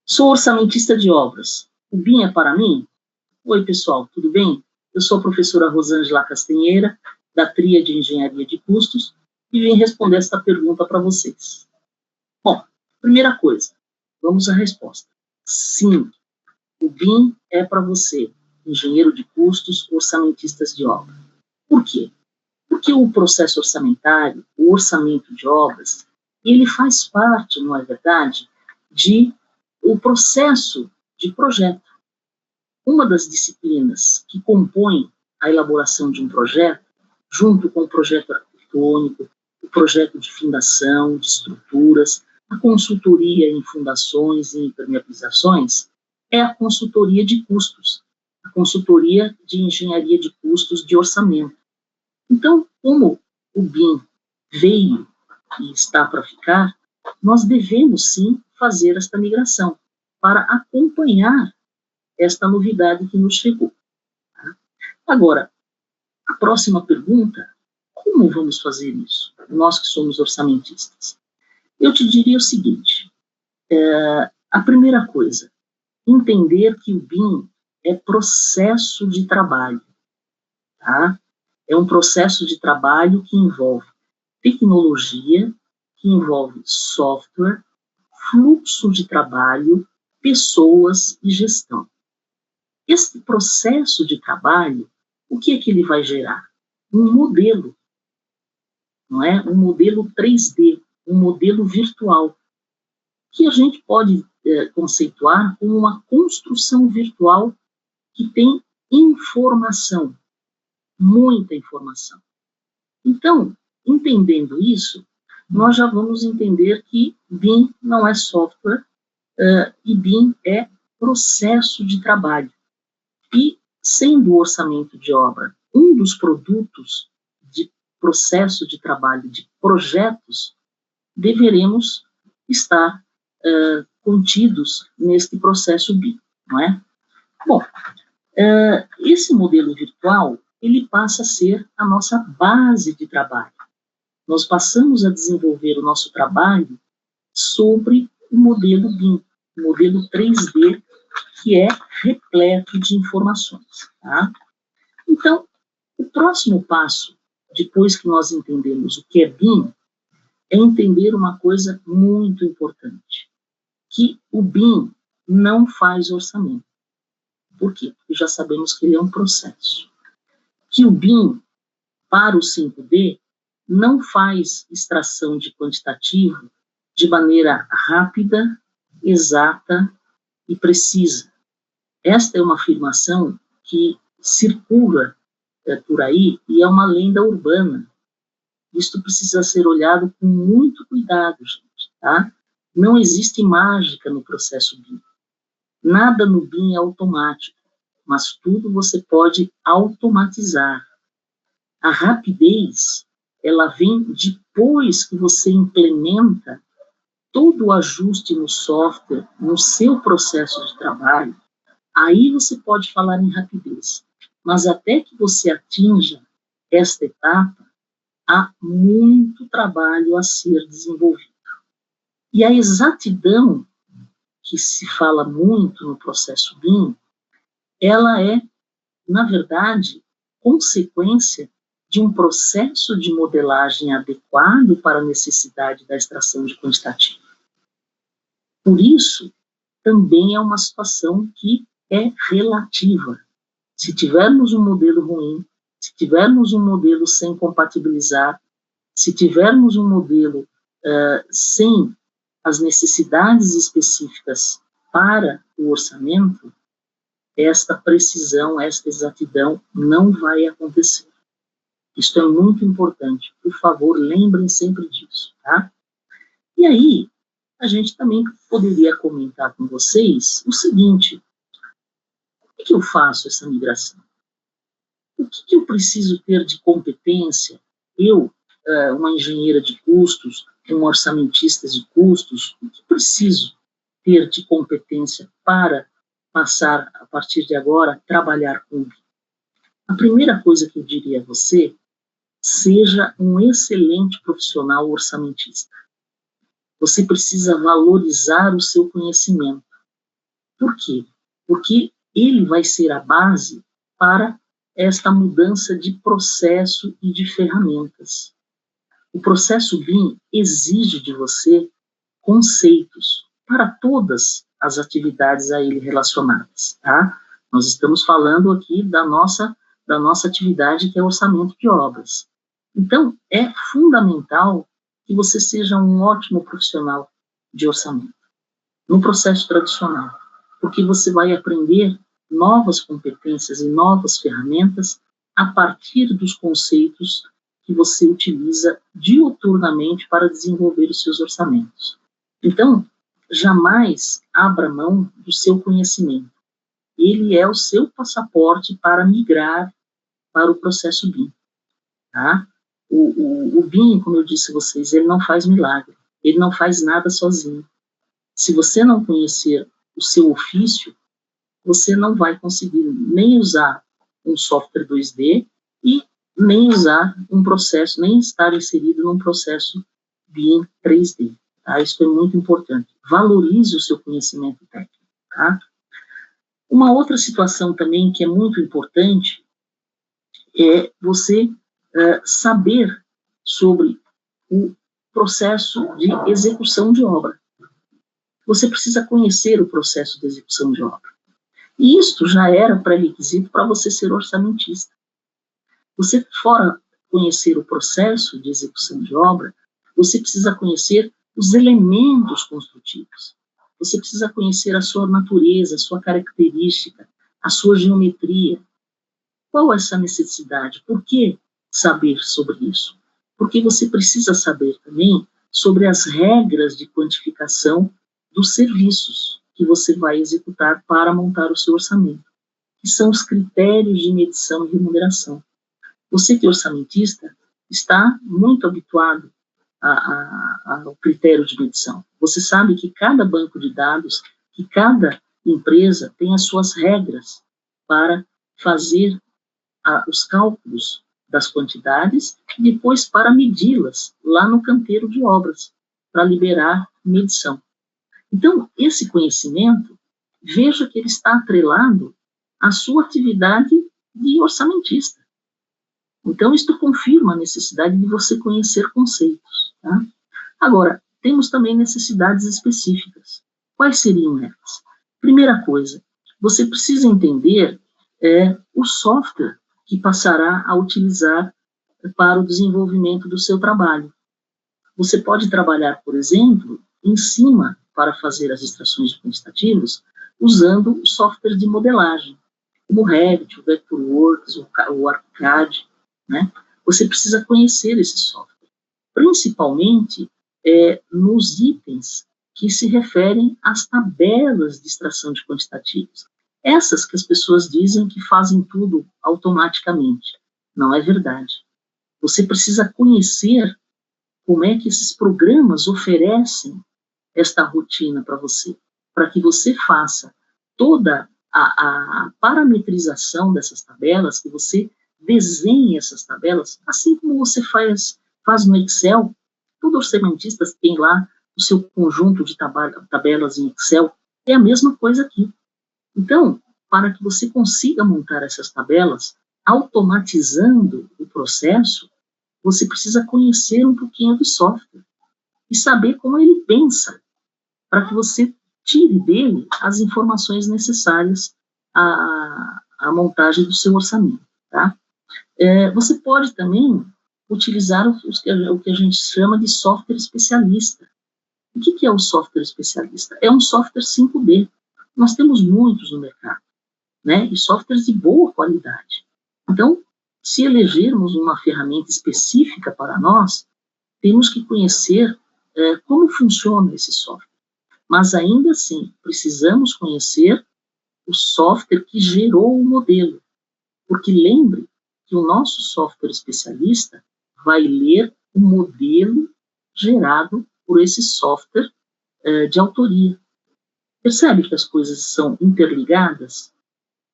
Sou orçamentista de obras. O BIM é para mim? Oi, pessoal, tudo bem? Eu sou a professora Rosângela Castanheira, da Tria de Engenharia de Custos, e vim responder esta pergunta para vocês. Bom, primeira coisa, vamos à resposta. Sim, o BIM é para você, engenheiro de custos, orçamentistas de obra. Por quê? Porque o processo orçamentário, o orçamento de obras, ele faz parte, não é verdade, o processo de projeto. Uma das disciplinas que compõem a elaboração de um projeto, junto com o projeto arquitetônico, o projeto de fundação, de estruturas, a consultoria em fundações e impermeabilizações, é a consultoria de custos, a consultoria de engenharia de custos de orçamento. Então, como o BIM veio e está para ficar, nós devemos sim fazer esta migração para acompanhar esta novidade que nos chegou. Agora, a próxima pergunta, como vamos fazer isso? Nós que somos orçamentistas. Eu te diria o seguinte, a primeira coisa, entender que o BIM é processo de trabalho, tá? É um processo de trabalho que envolve tecnologia, que envolve software, fluxo de trabalho, pessoas e gestão. Este processo de trabalho, o que é que ele vai gerar? Um modelo, não é? Um modelo 3D, um modelo virtual, que a gente pode conceituar como uma construção virtual que tem informação, muita informação. Então, entendendo isso, nós já vamos entender que BIM não é software e BIM é processo de trabalho. E, sendo o orçamento de obra um dos produtos de processo de trabalho de projetos, deveremos estar contidos neste processo BIM, não é? Bom, esse modelo virtual, ele passa a ser a nossa base de trabalho. Nós passamos a desenvolver o nosso trabalho sobre o modelo BIM, o modelo 3D, que é repleto de informações. Tá? Então, o próximo passo, depois que nós entendemos o que é BIM, é entender uma coisa muito importante, que o BIM não faz orçamento. Por quê? Porque já sabemos que ele é um processo. Que o BIM, para o 5D, não faz extração de quantitativo de maneira rápida, exata e precisa. Esta é uma afirmação que circula por aí e é uma lenda urbana. Isto precisa ser olhado com muito cuidado, gente, tá? Não existe mágica no processo BIM. Nada no BIM é automático, mas tudo você pode automatizar. A rapidez, ela vem depois que você implementa todo o ajuste no software, no seu processo de trabalho. Aí você pode falar em rapidez. Mas até que você atinja esta etapa, há muito trabalho a ser desenvolvido. E a exatidão, que se fala muito no processo BIM, ela é, na verdade, consequência de um processo de modelagem adequado para a necessidade da extração de quantitativo. Por isso, também é uma situação que é relativa. Se tivermos um modelo ruim, se tivermos um modelo sem compatibilizar, se tivermos um modelo sem as necessidades específicas para o orçamento, esta precisão, esta exatidão não vai acontecer. Isso é muito importante. Por favor, lembrem sempre disso, tá? E aí, a gente também poderia comentar com vocês o seguinte: como é que eu faço essa migração? O que eu preciso ter de competência? Eu, uma engenheira de custos, um orçamentista de custos, o que preciso ter de competência para passar, a partir de agora, a trabalhar com BIM? A primeira coisa que eu diria a você: seja um excelente profissional orçamentista. Você precisa valorizar o seu conhecimento. Por quê? Porque ele vai ser a base para esta mudança de processo e de ferramentas. O processo BIM exige de você conceitos para todas as atividades a ele relacionadas, tá? Nós estamos falando aqui da nossa atividade, que é orçamento de obras. Então, é fundamental que você seja um ótimo profissional de orçamento, no processo tradicional, porque você vai aprender novas competências e novas ferramentas a partir dos conceitos que você utiliza diuturnamente para desenvolver os seus orçamentos. Então, jamais abra mão do seu conhecimento. Ele é o seu passaporte para migrar para o processo BIM. Tá? O BIM, como eu disse a vocês, ele não faz milagre. Ele não faz nada sozinho. Se você não conhecer o seu ofício, você não vai conseguir nem usar um software 2D e nem usar um processo, nem estar inserido num processo BIM 3D. Tá? Isso é muito importante. Valorize o seu conhecimento técnico. Tá? Uma outra situação também que é muito importante é você saber sobre o processo de execução de obra. Você precisa conhecer o processo de execução de obra. E isto já era pré-requisito para você ser orçamentista. Você, fora conhecer o processo de execução de obra, você precisa conhecer os elementos construtivos. Você precisa conhecer a sua natureza, a sua característica, a sua geometria. Qual é essa necessidade? Por que saber sobre isso? Porque você precisa saber também sobre as regras de quantificação dos serviços que você vai executar para montar o seu orçamento, que são os critérios de medição e remuneração. Você que é orçamentista está muito habituado ao critério de medição. Você sabe que cada banco de dados, que cada empresa tem as suas regras para fazer os cálculos das quantidades e depois para medi-las lá no canteiro de obras, para liberar medição. Então, esse conhecimento, veja que ele está atrelado à sua atividade de orçamentista. Então, isto confirma a necessidade de você conhecer conceitos. Tá? Agora, temos também necessidades específicas. Quais seriam elas? Primeira coisa, você precisa entender o software que passará a utilizar para o desenvolvimento do seu trabalho. Você pode trabalhar, por exemplo, em cima, para fazer as extrações de quantitativos, usando o software de modelagem, como o Revit, o Vectorworks, o ArchiCAD, né? Você precisa conhecer esse software, principalmente nos itens que se referem às tabelas de extração de quantitativos. Essas que as pessoas dizem que fazem tudo automaticamente. Não é verdade. Você precisa conhecer como é que esses programas oferecem esta rotina para você, para que você faça toda a parametrização dessas tabelas, que você desenhe essas tabelas, assim como você faz no Excel. Todo orçamentista tem lá o seu conjunto de tabelas em Excel. É a mesma coisa aqui. Então, para que você consiga montar essas tabelas, automatizando o processo, você precisa conhecer um pouquinho de software e saber como ele pensa, para que você tire dele as informações necessárias à montagem do seu orçamento. Tá? Você pode também utilizar o que a gente chama de software especialista. O que é o software especialista? É um software 5D. Nós temos muitos no mercado, né? E softwares de boa qualidade. Então, se elegermos uma ferramenta específica para nós, temos que conhecer como funciona esse software. Mas ainda assim, precisamos conhecer o software que gerou o modelo. Porque lembre que o nosso software especialista vai ler o modelo gerado por esse software de autoria. Percebe que as coisas são interligadas?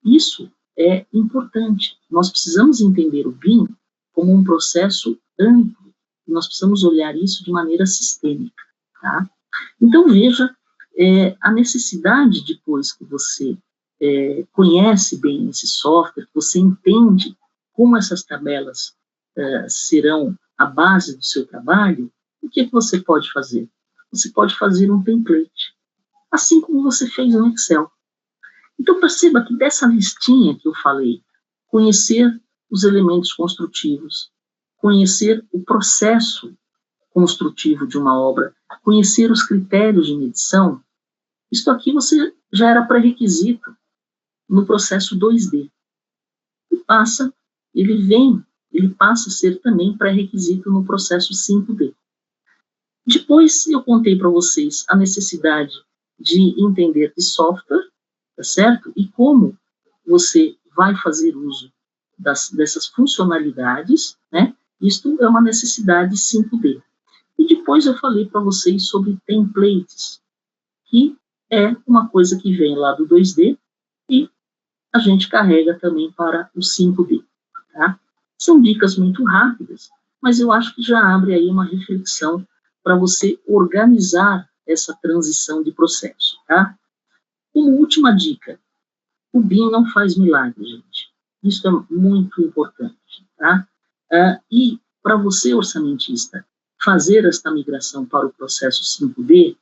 Isso é importante. Nós precisamos entender o BIM como um processo amplo. Nós precisamos olhar isso de maneira sistêmica. Tá? Então, veja a necessidade, depois que você conhece bem esse software, que você entende como essas tabelas serão a base do seu trabalho, o que você pode fazer? Você pode fazer um template, assim como você fez no Excel. Então, perceba que dessa listinha que eu falei, conhecer os elementos construtivos, conhecer o processo construtivo de uma obra, conhecer os critérios de medição, isso aqui você já era pré-requisito no processo 2D. Ele passa a ser também pré-requisito no processo 5D. Depois eu contei para vocês a necessidade de entender de software, tá certo? E como você vai fazer uso dessas funcionalidades, né? Isto é uma necessidade 5D. E depois eu falei para vocês sobre templates, que é uma coisa que vem lá do 2D e a gente carrega também para o 5D. Tá? São dicas muito rápidas, mas eu acho que já abre aí uma reflexão para você organizar essa transição de processo. Tá? Como última dica, o BIM não faz milagre, gente. Isso é muito importante. Tá? E para você, orçamentista, fazer esta migração para o processo 5D,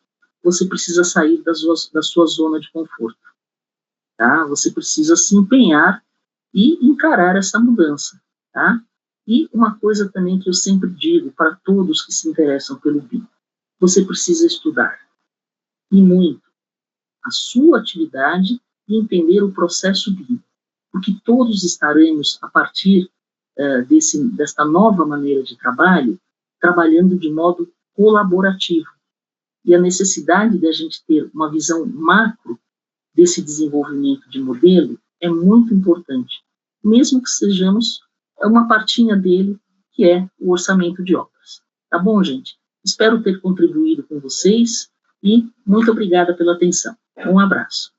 você precisa sair da sua zona de conforto. Tá? Você precisa se empenhar e encarar essa mudança. Tá? E uma coisa também que eu sempre digo para todos que se interessam pelo BIM, você precisa estudar, e muito, a sua atividade e entender o processo BIM, porque todos estaremos, a partir desta nova maneira de trabalho, trabalhando de modo colaborativo. E a necessidade de a gente ter uma visão macro desse desenvolvimento de modelo é muito importante, mesmo que sejamos uma partinha dele, que é o orçamento de obras. Tá bom, gente? Espero ter contribuído com vocês e muito obrigada pela atenção. Um abraço.